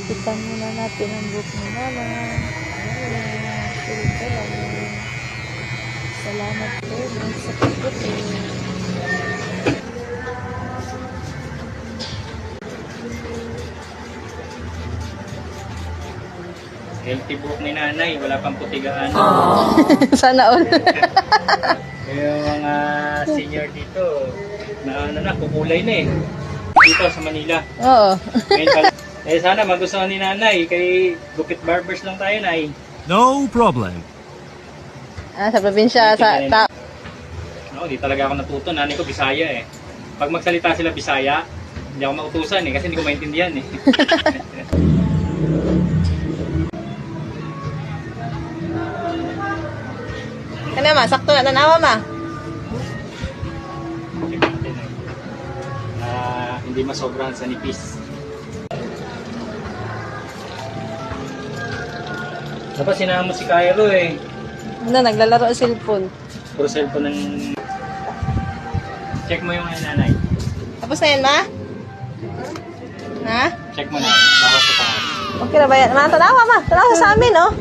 Gupitan muna natin ang buhok ni Mama. Ayan, tulog ka lang. Salamat po sa pagputi. Healthy buhok ni nanay, wala pang putigaan. Sana all. Yung mga senior dito, kukulay na eh. Dito sa Manila. Oo. Ngayon pala. Sana magustuhan ni nanay, kay Gupit Barbers lang tayo, nay. No problem. Sa probinsya, Di talaga ako natuto. Nanay ko Bisaya eh. Pag magsalita sila Bisaya, hindi ako mautusan eh, kasi hindi ko maintindihan eh. Ano ma, sakto na tanawa ma. Check natin eh. Hindi masobrahan sa nipis. Dapat sinama mo si Cairo eh. Ano, naglalaro ang cellphone. Puro cellphone ng... Check mo yung nanay. Tapos na yan ma? Ha? Check mo na. Bawas sa taas. Okay na ba yan? Ma, tanawa ma. Tanawa sa amin oh.